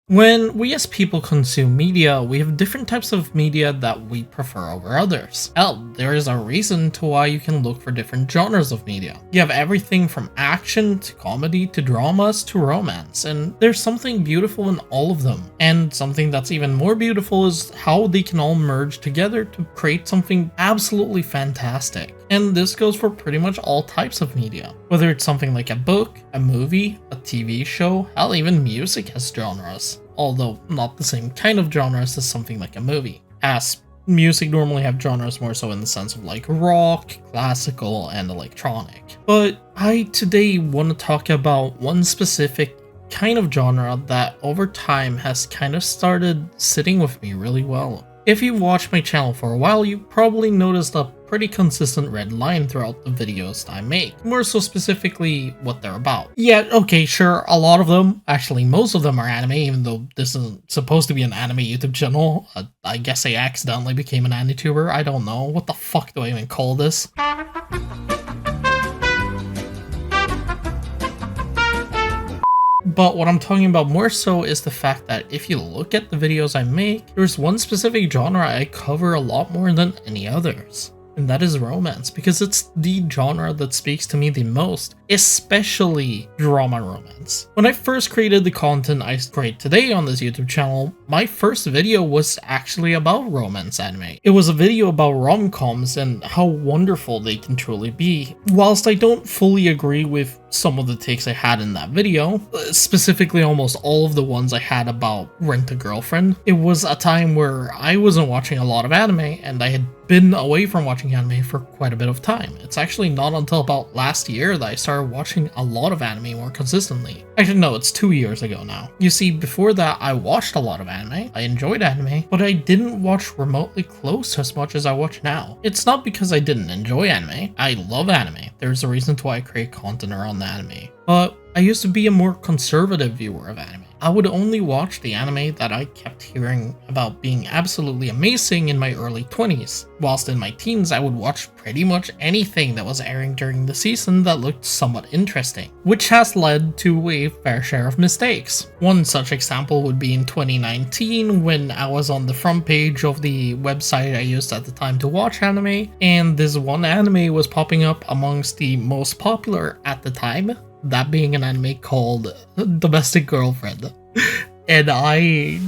When we as people consume media, we have different types of media that we prefer over others. Hell, there is a reason to why you can look for different genres of media. You have everything from action to comedy to dramas to romance, and there's something beautiful in all of them. And something that's even more beautiful is how they can all merge together to create something absolutely fantastic. And this goes for pretty much all types of media. Whether it's something like a book, a movie, a TV show, hell, even music has genres. Although not the same kind of genres as something like a movie, as music normally have genres more so in the sense of like rock, classical, and electronic. But I today want to talk about one specific kind of genre that over time has kind of started sitting with me really well. If you watched my channel for a while, you probably noticed a pretty consistent red line throughout the videos that I make, more so specifically what they're about. Yeah, okay, sure, a lot of them, actually most of them are anime, even though this isn't supposed to be an anime YouTube channel. I guess I accidentally became an anituber, I don't know, what the fuck do I even call this? But what I'm talking about more so is the fact that if you look at the videos I make, there's one specific genre I cover a lot more than any others. And that is romance, because it's the genre that speaks to me the most, especially drama romance. When I first created the content I create today on this YouTube channel, my first video was actually about romance anime. It was a video about rom-coms and how wonderful they can truly be. Whilst I don't fully agree with some of the takes I had in that video, specifically almost all of the ones I had about Rent a Girlfriend, it was a time where I wasn't watching a lot of anime and I had been away from watching anime for quite a bit of time. It's actually not until about last year that I started watching a lot of anime more consistently. Actually no, it's 2 years ago now. You see, before that I watched a lot of anime, I enjoyed anime, but I didn't watch remotely close as much as I watch now. It's not because I didn't enjoy anime, I love anime. There's a reason to why I create content around the anime. But I used to be a more conservative viewer of anime. I would only watch the anime that I kept hearing about being absolutely amazing in my early 20s. Whilst in my teens, I would watch pretty much anything that was airing during the season that looked somewhat interesting, which has led to a fair share of mistakes. One such example would be in 2019 when I was on the front page of the website I used at the time to watch anime, and this one anime was popping up amongst the most popular at the time. That being an anime called Domestic Girlfriend. And I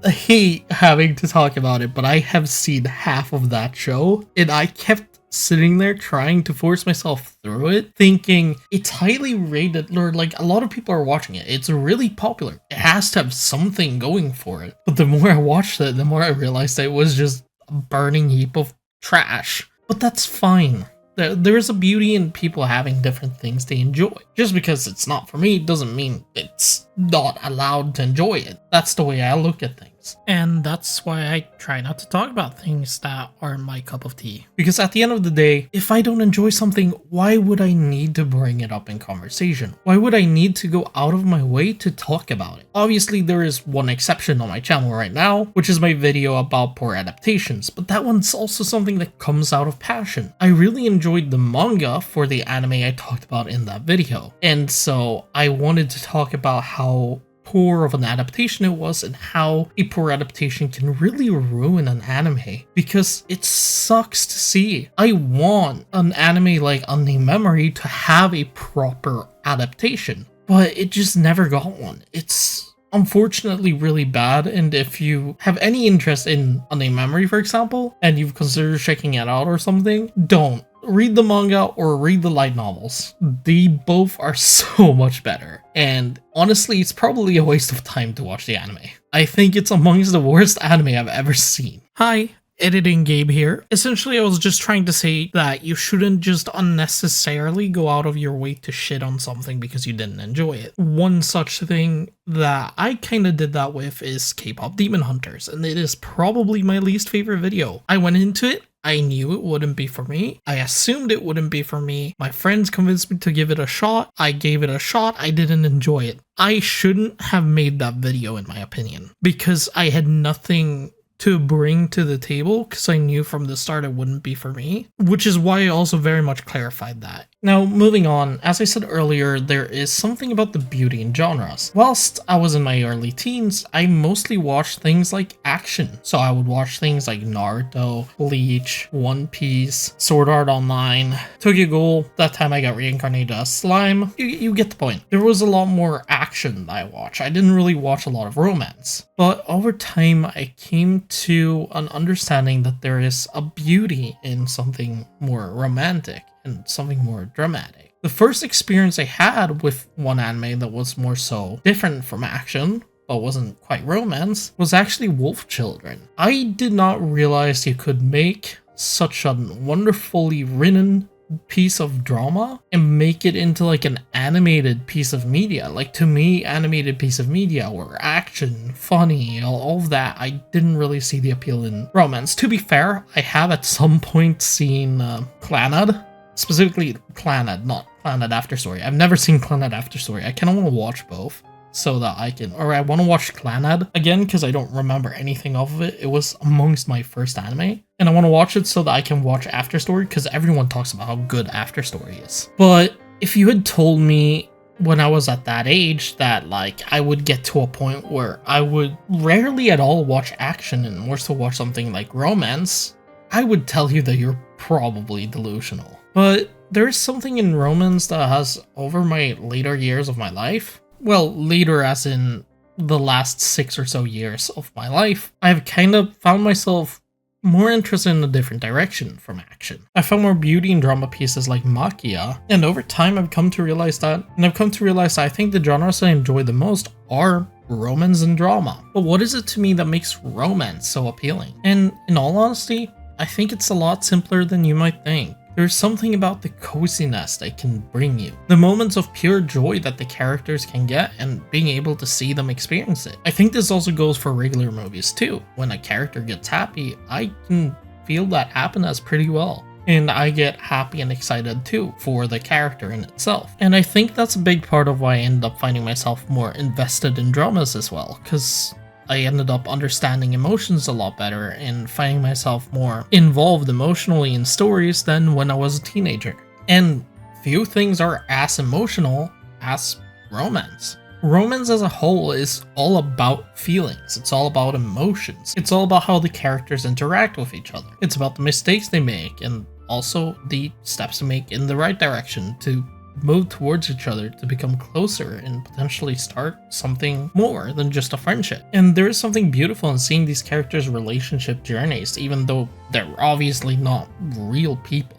hate having to talk about it, but I have seen half of that show, and I kept sitting there trying to force myself through it, thinking it's highly rated, or like a lot of people are watching it. It's really popular. It has to have something going for it. But the more I watched it, the more I realized that it was just a burning heap of trash. But that's fine. There is a beauty in people having different things they enjoy. Just because it's not for me doesn't mean it's not allowed to enjoy it. That's the way I look at things. And that's why I try not to talk about things that aren't my cup of tea. Because at the end of the day, if I don't enjoy something, why would I need to bring it up in conversation? Why would I need to go out of my way to talk about it? Obviously, there is one exception on my channel right now, which is my video about poor adaptations, but that one's also something that comes out of passion. I really enjoyed the manga for the anime I talked about in that video, and so I wanted to talk about how poor of an adaptation it was and how a poor adaptation can really ruin an anime, because it sucks to see. I want an anime like Unnamed Memory to have a proper adaptation, but it just never got one. It's unfortunately really bad, and if you have any interest in Unnamed Memory, for example, and you've considered checking it out or something, don't. Read the manga or read the light novels. They both are so much better. And honestly, it's probably a waste of time to watch the anime. I think it's amongst the worst anime I've ever seen. Hi, Editing Gabe here. Essentially, I was just trying to say that you shouldn't just unnecessarily go out of your way to shit on something because you didn't enjoy it. One such thing that I kinda did that with is K-pop Demon Hunters, and it is probably my least favorite video. I went into it, I knew it wouldn't be for me. I assumed it wouldn't be for me. My friends convinced me to give it a shot. I gave it a shot. I didn't enjoy it. I shouldn't have made that video, in my opinion, because I had nothing to bring to the table, because I knew from the start it wouldn't be for me, which is why I also very much clarified that. Now, moving on, as I said earlier, there is something about the beauty in genres. Whilst I was in my early teens, I mostly watched things like action. So I would watch things like Naruto, Bleach, One Piece, Sword Art Online, Tokyo Ghoul. That time I got reincarnated as slime. You get the point. There was a lot more action that I watched. I didn't really watch a lot of romance. But over time, I came to an understanding that there is a beauty in something more romantic and something more dramatic. The first experience I had with one anime that was more so different from action, but wasn't quite romance, was actually Wolf Children. I did not realize you could make such a wonderfully written piece of drama and make it into like an animated piece of media. Like, to me, animated piece of media were action, funny, all of that. I didn't really see the appeal in romance. To be fair, I have at some point seen Clannad. Specifically Clannad, not Clannad After Story. I've never seen Clannad After Story. I kind of want to watch both so that I can, or I want to watch Clannad again because I don't remember anything of it. It was amongst my first anime, and I want to watch it so that I can watch After Story because everyone talks about how good After Story is. But if you had told me when I was at that age that like I would get to a point where I would rarely at all watch action and more so watch something like romance, I would tell you that you're probably delusional. But there's something in romance that has, over my later years of my life, well, later as in the last 6 or so years of my life, I've kind of found myself more interested in a different direction from action. I found more beauty in drama pieces like Makia, and over time I've come to realize that, I think the genres I enjoy the most are romance and drama. But what is it to me that makes romance so appealing? And in all honesty, I think it's a lot simpler than you might think. There's something about the coziness they can bring you, the moments of pure joy that the characters can get, and being able to see them experience it. I think this also goes for regular movies too. When a character gets happy, I can feel that happiness pretty well. And I get happy and excited too for the character in itself. And I think that's a big part of why I ended up finding myself more invested in dramas as well, because I ended up understanding emotions a lot better and finding myself more involved emotionally in stories than when I was a teenager. And few things are as emotional as romance. Romance as a whole is all about feelings. It's all about emotions. It's all about how the characters interact with each other. It's about the mistakes they make and also the steps to make in the right direction to move towards each other to become closer and potentially start something more than just a friendship. And there is something beautiful in seeing these characters' relationship journeys, even though they're obviously not real people.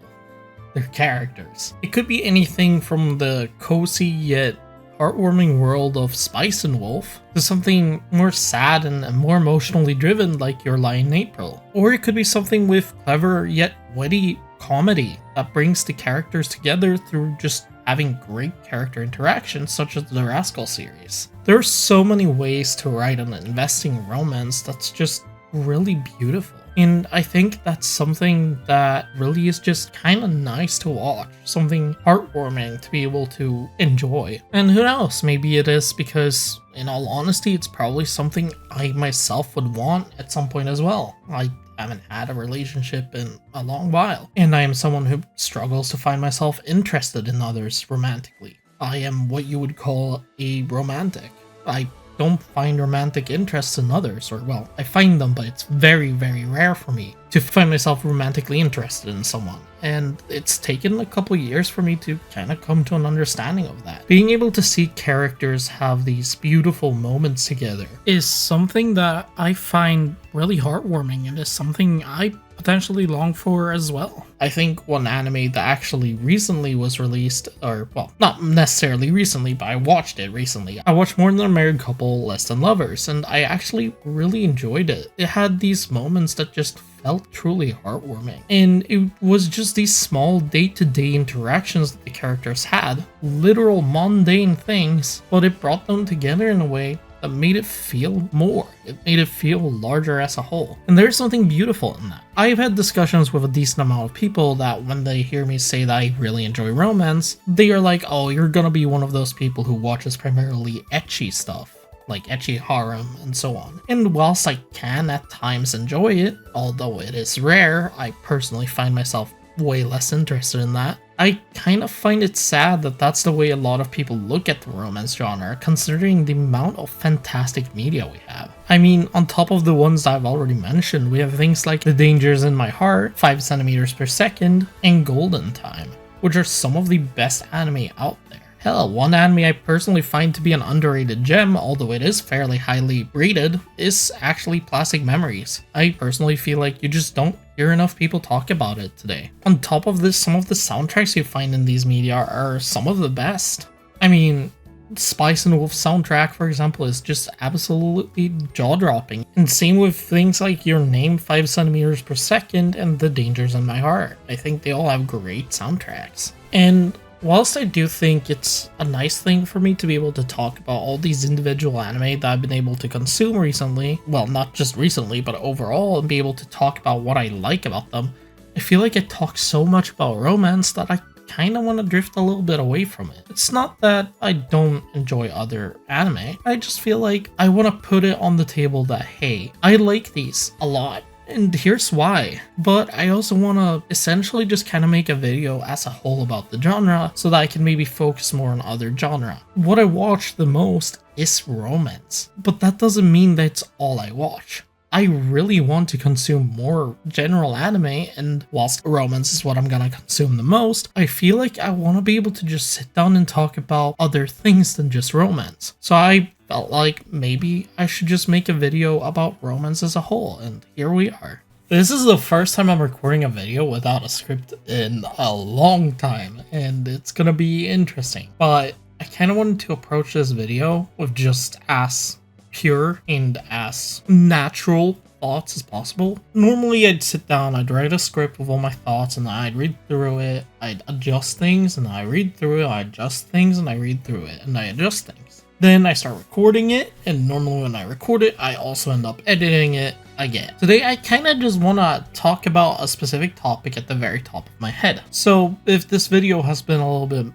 They're characters. It could be anything from the cozy yet heartwarming world of Spice and Wolf to something more sad and more emotionally driven like Your Lie in April. Or it could be something with clever yet witty comedy that brings the characters together through just having great character interactions, such as the Rascal series. There are so many ways to write an investing romance that's just really beautiful. And I think that's something that really is just kind of nice to watch, something heartwarming to be able to enjoy. And who knows, maybe it is because, in all honesty, it's probably something I myself would want at some point as well. I haven't had a relationship in a long while, and I am someone who struggles to find myself interested in others romantically. I am what you would call a romantic. I don't find romantic interests in others, or well, I find them, but it's very, very rare for me to find myself romantically interested in someone. And it's taken a couple years for me to kind of come to an understanding of that. Being able to see characters have these beautiful moments together is something that I find really heartwarming, and is something I potentially long for as well. I think one anime that actually recently was released, or well, not necessarily recently, but I watched it recently. I watched More Than a Married Couple, Less Than Lovers, and I actually really enjoyed it. It had these moments that just felt truly heartwarming. And it was just these small day-to-day interactions that the characters had, literal mundane things, but it brought them together in a way that made it feel more. It made it feel larger as a whole. And there's something beautiful in that. I've had discussions with a decent amount of people that when they hear me say that I really enjoy romance, they are like, oh, you're gonna be one of those people who watches primarily ecchi stuff, like ecchi harem and so on. And whilst I can at times enjoy it, although it is rare, I personally find myself way less interested in that. I kind of find it sad that that's the way a lot of people look at the romance genre, considering the amount of fantastic media we have. I mean, on top of the ones I've already mentioned, we have things like The Dangers in My Heart, 5 centimeters per second, and Golden Time, which are some of the best anime out there. Hell, one anime I personally find to be an underrated gem, although it is fairly highly rated, is actually Plastic Memories. I personally feel like you just don't hear enough people talk about it today. On top of this, some of the soundtracks you find in these media are some of the best. I mean, Spice and Wolf soundtrack, for example, is just absolutely jaw-dropping. And same with things like Your Name, 5 centimeters per second, and The Dangers in My Heart. I think they all have great soundtracks. And whilst I do think it's a nice thing for me to be able to talk about all these individual anime that I've been able to consume recently, well, not just recently, but overall, and be able to talk about what I like about them, I feel like I talk so much about romance that I kind of want to drift a little bit away from it. It's not that I don't enjoy other anime, I just feel like I want to put it on the table that, hey, I like these a lot. And here's why. But I also want to essentially just kind of make a video as a whole about the genre so that I can maybe focus more on other genre. What I watch the most is romance, but that doesn't mean that's all I watch. I really want to consume more general anime, and whilst romance is what I'm gonna consume the most, I feel like I want to be able to just sit down and talk about other things than just romance. So I felt like maybe I should just make a video about romance as a whole, and here we are. This is the first time I'm recording a video without a script in a long time, and it's gonna be interesting. But I kind of wanted to approach this video with just as pure and as natural thoughts as possible. Normally I'd sit down, I'd write a script with all my thoughts, and I'd read through it, I'd adjust things, and I read through it, I adjust things, and I read through it, and I adjust things. Then I start recording it, and normally when I record it, I also end up editing it again. Today I kind of just want to talk about a specific topic at the very top of my head. So if this video has been a little bit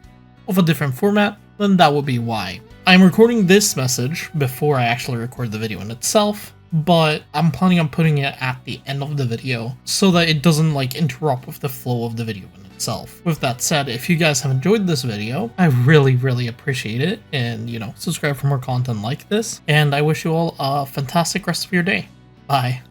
of a different format, then that would be why. I'm recording this message before I actually record the video in itself, but I'm planning on putting it at the end of the video so that it doesn't like interrupt with the flow of the video in itself. With that said, if you guys have enjoyed this video, I really appreciate it, and subscribe for more content like this, and I wish you all a fantastic rest of your day. Bye.